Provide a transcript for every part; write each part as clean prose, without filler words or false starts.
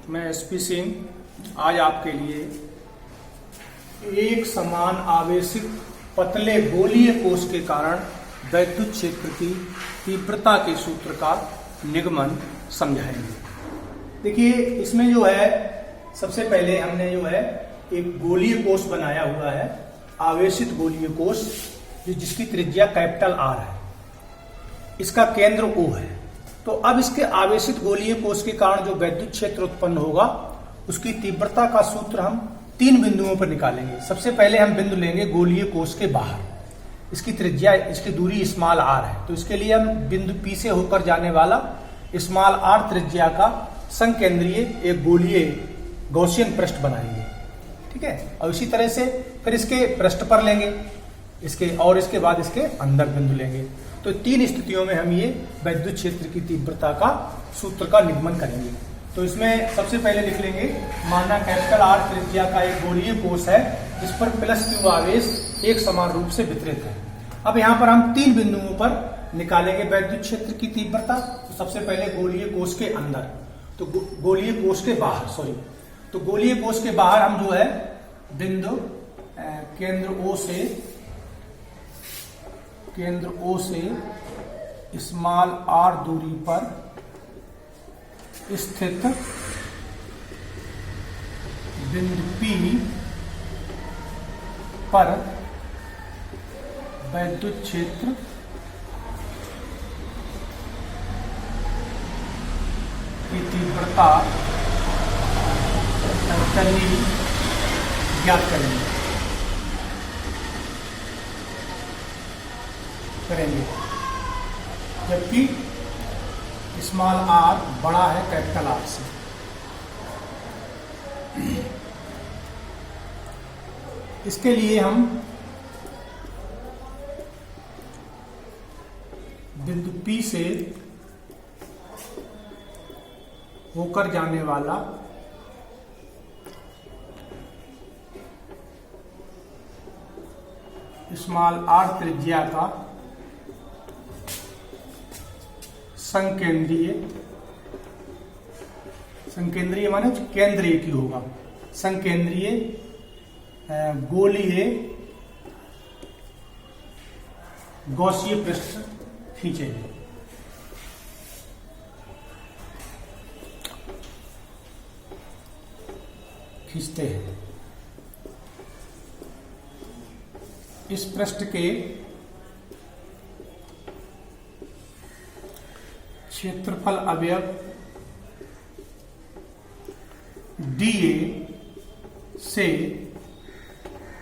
मैं एसपी सिंह आज आपके लिए एक समान आवेशित पतले गोलीय कोश के कारण वैद्युत क्षेत्र की तीव्रता के सूत्र का निगमन समझाएंगे। देखिए, इसमें जो है सबसे पहले हमने जो है एक गोलीय कोश बनाया हुआ है, आवेशित गोलीय कोश, जिसकी त्रिज्या कैपिटल आर है। इसका केंद्र O है। तो अब इसके आवेशित गोलीय कोश के कारण जो वैद्युत क्षेत्र उत्पन्न होगा उसकी तीव्रता का सूत्र हम 3 बिंदुओं पर निकालेंगे। सबसे पहले हम बिंदु लेंगे गोलीय कोश के बाहर, इसकी त्रिज्या, इसकी दूरी स्मॉल r है। तो इसके लिए हम बिंदु P से होकर जाने वाला स्मॉल r त्रिज्या का संकेंद्रीय एक गोलीय गॉसियन पृष्ठ बनाएंगे, ठीक है। और इसी तरह से फिर इसके पृष्ठ पर लेंगे इसके बाद इसके अंदर बिंदु लेंगे। तो 3 स्थितियों में हम ये वैद्युत क्षेत्र की तीव्रता का सूत्र का निगमन करेंगे। तो इसमें सबसे पहले लिख लेंगे, माना कैपिटल R त्रिज्या का एक गोलीय कोश है जिस पर +Q आवेश एक समान रूप से वितरित है। अब यहाँ पर हम 3 बिंदुओं पर निकालेंगे वैद्युत क्षेत्र की तीव्रता। तो सबसे पहले गोलीय कोश के अंदर, तो गोलीय कोश के बाहर, तो गोलीय कोश के बाहर हम जो है बिंदु केंद्र O से स्मॉल r दूरी पर स्थित बिंदु P पर वैद्युत क्षेत्र की तीव्रता ज्ञात करेंगे, जबकि स्मॉल r बड़ा है कैपिटल R से। इसके लिए हम बिंदु P से होकर जाने वाला स्मॉल r त्रिज्या का संकेंद्रीय माने केंद्रीय की होगा, संकेंद्रीय गोलीय गॉसीय पृष्ठ खींचेंगे। खींचते हैं। इस पृष्ठ के क्षेत्रफल अवयव dA से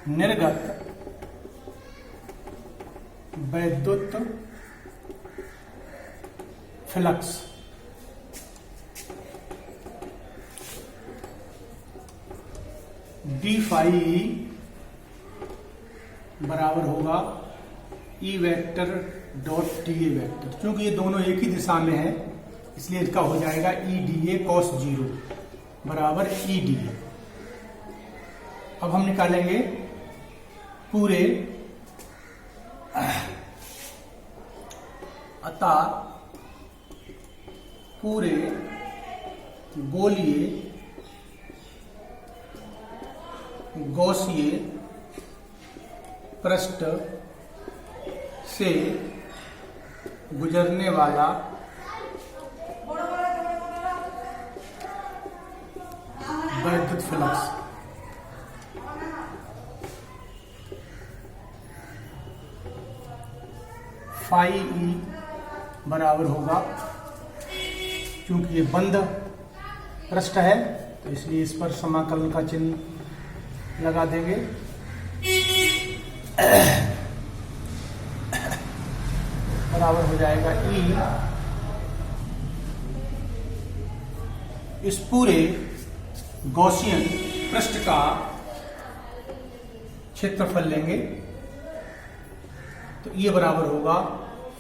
निर्गत वैद्युत फ्लक्स d phi बराबर होगा E vector dot dA vector. क्योंकि ये दोनों एक ही दिशा में है इसलिए इसका हो जाएगा E dA cos 0 बराबर E dA। अब हम निकालेंगे पूरे, अतः पूरे गोलीय गॉसीय पृष्ठ से गुजरने वाला वैद्युत फ्लक्स phi E बराबर होगा, क्योंकि ये बंद पृष्ठ है तो इसलिए इस पर समाकलन का चिन्ह लगा देंगे। बराबर हो जाएगा E, इस पूरे गॉसियन पृष्ठ का क्षेत्रफल लेंगे तो ये बराबर होगा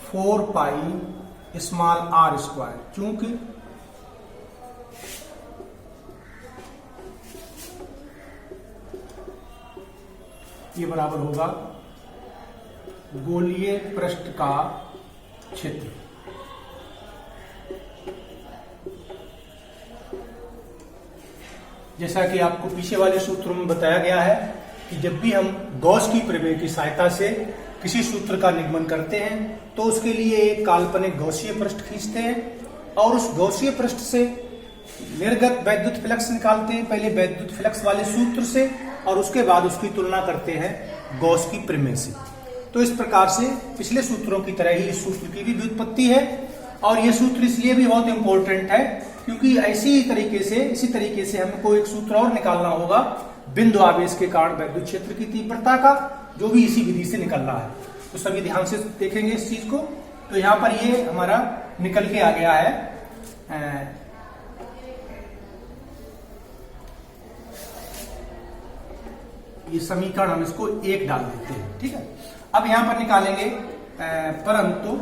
4 पाई स्मॉल r स्क्वायर। चूंकि ये बराबर होगा गोलीय पृष्ठ का क्षेत्र। जैसा कि आपको पीछे वाले सूत्रों में बताया गया है कि जब भी हम गॉस की प्रमेय की सहायता से किसी सूत्र का निगमन करते हैं तो उसके लिए एक काल्पनिक गॉसीय पृष्ठ खींचते हैं और उस गॉसीय पृष्ठ से निर्गत वैद्युत फ्लक्स निकालते हैं, पहले वैद्युत फ्लक्स वाले सूत्र से और उसके बाद उसकी तुलना करते हैं गॉस की प्रमेय से। तो इस प्रकार से पिछले सूत्रों की तरह ही इस सूत्र की भी व्युत्पत्ति है और यह सूत्र इसलिए भी बहुत इंपॉर्टेंट है क्योंकि इसी तरीके से हमको एक सूत्र और निकालना होगा बिंदु आवेश के कारण वैद्युत क्षेत्र की तीव्रता का, जो भी इसी विधि से निकल रहा है। तो सभी ध्यान से देखेंगे इस चीज को। तो यहाँ पर ये हमारा निकल के आ गया है ये समीकरण हम इसको 1 डाल देते हैं, ठीक है। अब यहां पर निकालेंगे परंतु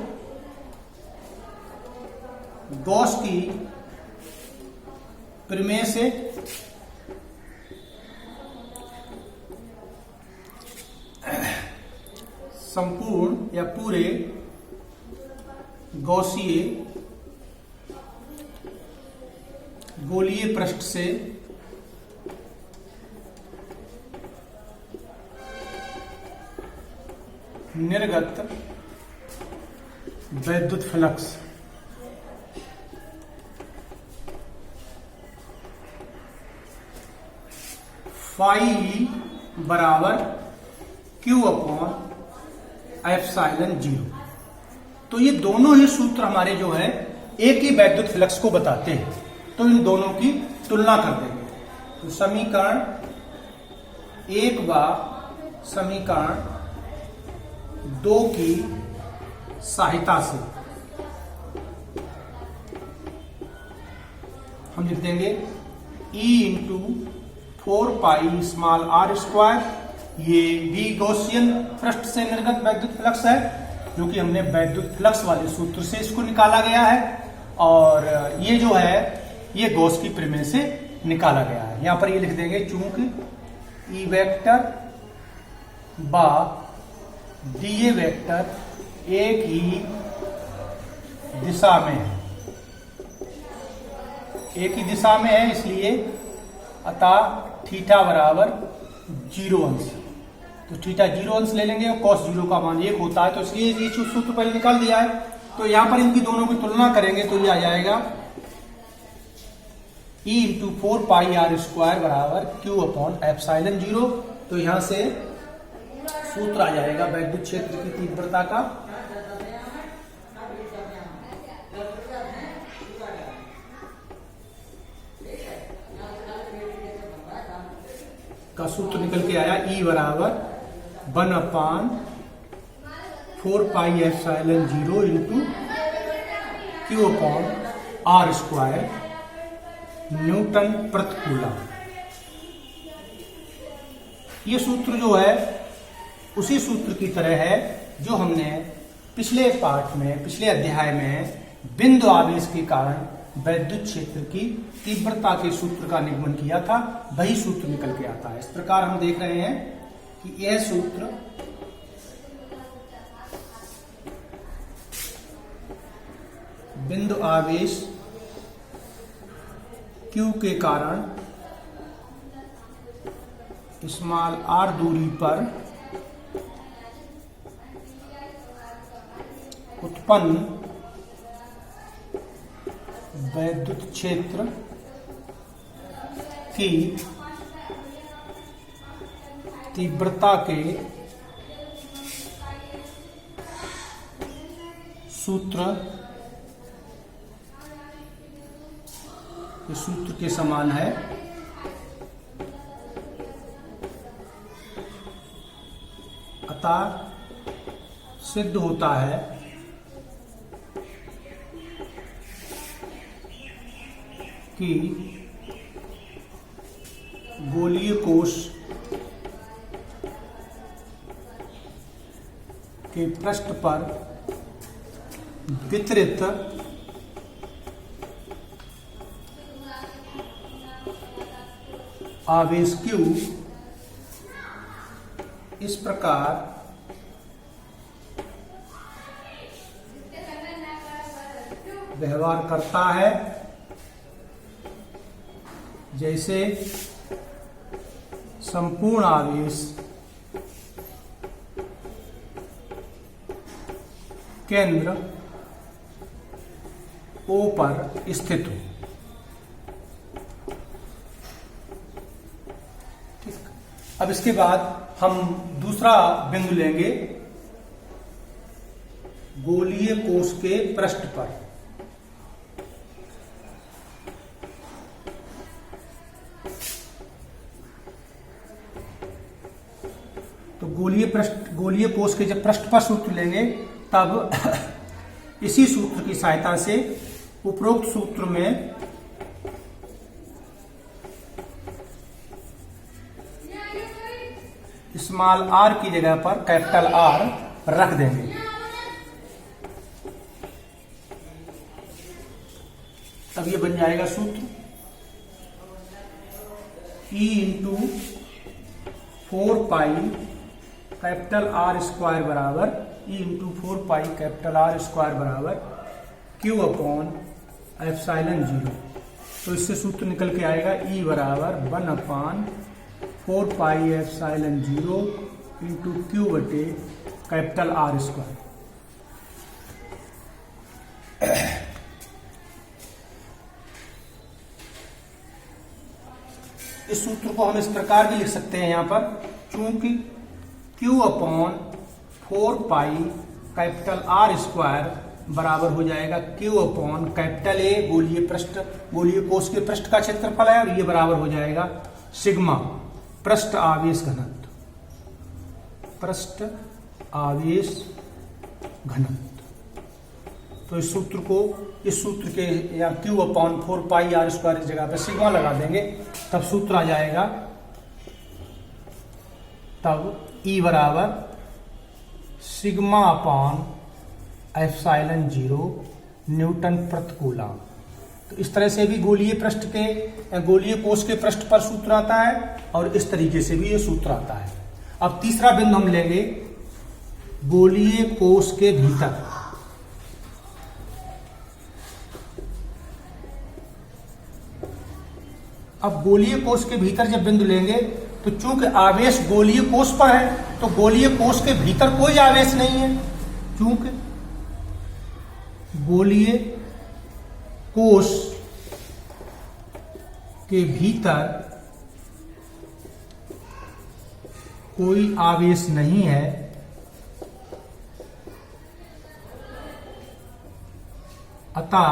गॉस की प्रमेय से संपूर्ण या पूरे गॉसीय गोलीय पृष्ठ से निर्गत वैद्युत फ्लक्स फाई बराबर Q अपॉन एप्सिलॉन 0। तो ये दोनों ही सूत्र हमारे जो है एक ही वैद्युत फ्लक्स को बताते हैं, तो इन दोनों की तुलना कर देंगे। तो समीकरण 1 व समीकरण 2 की सहायता से हम लिख देंगे E into 4 pi small r square, ये भी गॉसियन पृष्ठ से निर्गत वैद्युत फ्लक्स है जो कि हमने वैद्युत फ्लक्स वाले सूत्र से इसको निकाला गया है और ये जो है ये गॉस की प्रमेय से निकाला गया है। यहां पर ये लिख देंगे चूंकि E वेक्टर बा डीए वेक्टर एक ही दिशा में है, एक ही दिशा में है, इसलिए अतः थीटा बराबर 0 अंश। तो थीटा 0 अंश ले लेंगे और कॉस 0 का मान 1 होता है, तो इसलिए ये सूत्र पहले निकाल दिया है। तो यहां पर इनकी दोनों की तुलना करेंगे तो ये आ जाएगा E इंटू 4 पाई r स्क्वायर बराबर Q अपॉन एप्सिलॉन 0। तो यहां से सूत्र आ जाएगा वैद्युत क्षेत्र की तीव्रता का सूत्र निकल के आया E बराबर 1 अपान 4 pi epsilon 0 into Q upon r square Newton प्रति कूलम। ये सूत्र जो है उसी सूत्र की तरह है जो हमने पिछले पाठ में, पिछले अध्याय में बिंदु आवेश के कारण वैद्युत क्षेत्र की तीव्रता के सूत्र का निगमन किया था, वही सूत्र निकल के आता है। इस प्रकार हम देख रहे हैं कि यह सूत्र बिंदु आवेश Q के कारण स्मॉल r दूरी पर उत्पन्न वैद्युत क्षेत्र की तीव्रता के सूत्र के समान है। अतः सिद्ध होता है कि गोलीय कोश के पृष्ठ पर वितरित आवेश Q इस प्रकार व्यवहार करता है जैसे संपूर्ण आवेश केंद्र O पर स्थित हो। ठीक, अब इसके बाद हम दूसरा बिंदु लेंगे गोलीय कोश के पृष्ठ पर। तो गोलीय कोश के जब पृष्ठ पर सूत्र लेंगे तब इसी सूत्र की सहायता से उपरोक्त सूत्र में स्मॉल r की जगह पर कैपिटल R रख देंगे। तब ये बन जाएगा सूत्र E into 4 pi capital R square बराबर E into 4 pi capital R square बराबर Q अपॉन एप्सिलॉन 0। तो इससे सूत्र निकल के आएगा E बराबर 1 अपान 4 पाई एप्सिलॉन 0 इंटू Q बटे कैपिटल R स्क्वायर। इस सूत्र को हम इस प्रकार भी लिख सकते हैं यहां पर, चूंकि Q upon 4 pi capital R square बराबर हो जाएगा Q अपॉन कैपिटल A गोलीय कोश के पृष्ठ का क्षेत्रफल है, और ये बराबर हो जाएगा सिग्मा पृष्ठ आवेश घनत्व, पृष्ठ आवेश घनत्व। तो इस सूत्र के या Q अपॉन 4 पाई R स्क्वायर की जगह पे सिग्मा लगा देंगे, तब सूत्र आ जाएगा, तब E बराबर सिग्मा अपॉन एप्सिलॉन 0 न्यूटन प्रति कूलम। तो इस तरह से भी गोलीय कोश के पृष्ठ पर सूत्र आता है, और इस तरीके से भी ये सूत्र आता है। अब तीसरा बिंदु हम लेंगे गोलीय कोश के भीतर। अब गोलीय कोश के भीतर जब बिंदु लेंगे तो चूंकि आवेश गोलीय कोश पर है, तो गोलीय कोश के भीतर कोई आवेश नहीं है। चूंकि गोलीय कोश के भीतर कोई आवेश नहीं है, अतः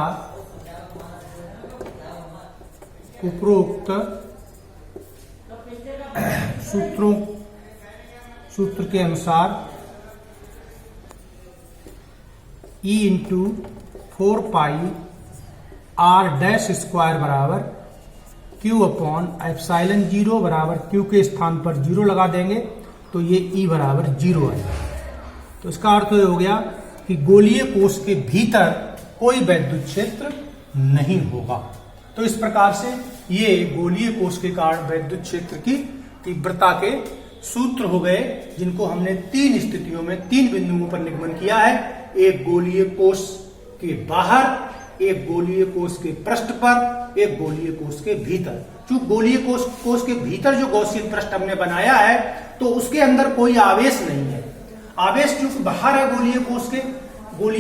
उपरोक्त सूत्र के अनुसार E इंटू 4 पाई R डैश स्क्वायर बराबर Q अपॉन एप्सिलॉन 0 बराबर Q के स्थान पर 0 लगा देंगे, तो ये E बराबर 0 आएगा। तो इसका अर्थ ये हो गया कि गोलीय कोश के भीतर कोई वैद्युत क्षेत्र नहीं होगा। तो इस प्रकार से ये गोलीय कोश के कारण वैद्युत क्षेत्र की तीव्रता के सूत्र हो गए, जिनको हमने 3 स्थितियों में 3 बिंदुओं पर निगमन किया है। एक गोलीय कोश के बाहर, एक गोलीय कोश के पृष्ठ पर, एक गोलीय कोश के भीतर। चूंकि गोलीय कोश के भीतर जो गॉसियन पृष्ठ हमने बनाया है, तो उसके अंदर कोई आवेश नहीं है। आवेश चूंकि बाहर है गोलीय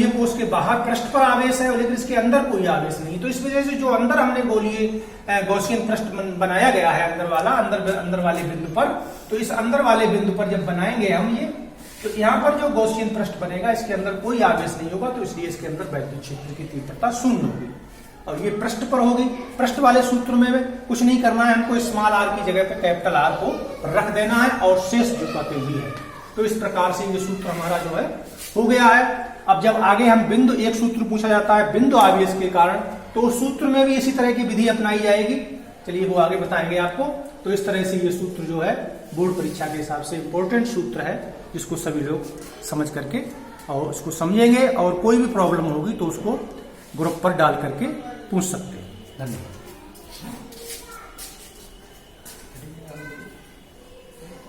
कोश के बाहर पृष्ठ पर आवेश है, लेकिन इसके अंदर कोई आवेश नहीं। तो इस वजह से जो अंदर हमने गॉसियन पृष्ठ बनाया गया है अंदर वाले बिंदु पर, तो इस अंदर वाले बिंदु पर जब बनाएंगे हम ये, तो यहाँ पर जो गॉसियन पृष्ठ बनेगा इसके अंदर कोई आवेश नहीं होगा, तो इसलिए इसके अंदर वैद्युत क्षेत्र की तीव्रता 0 होगी। और ये पृष्ठ पर होगी। पृष्ठ वाले सूत्र में कुछ नहीं करना है, हमको स्मॉल r की जगह पे कैपिटल R को रख देना है, और शेष जो का भी है। तो इस प्रकार से ये सूत्र हमारा जो है हो गया है। अब जब आगे हम बिंदु, एक सूत्र पूछा जाता है बिंदु आवेश के कारण, तो उस सूत्र में भी इसी तरह की विधि अपनाई जाएगी। चलिए वो आगे बताएंगे आपको। तो इस तरह से ये सूत्र जो है बोर्ड परीक्षा के हिसाब से इंपॉर्टेंट सूत्र है, जिसको सभी लोग समझ करके और उसको समझेंगे, और कोई भी प्रॉब्लम होगी तो उसको ग्रुप पर डाल करके पूछ सकते हैं। धन्यवाद।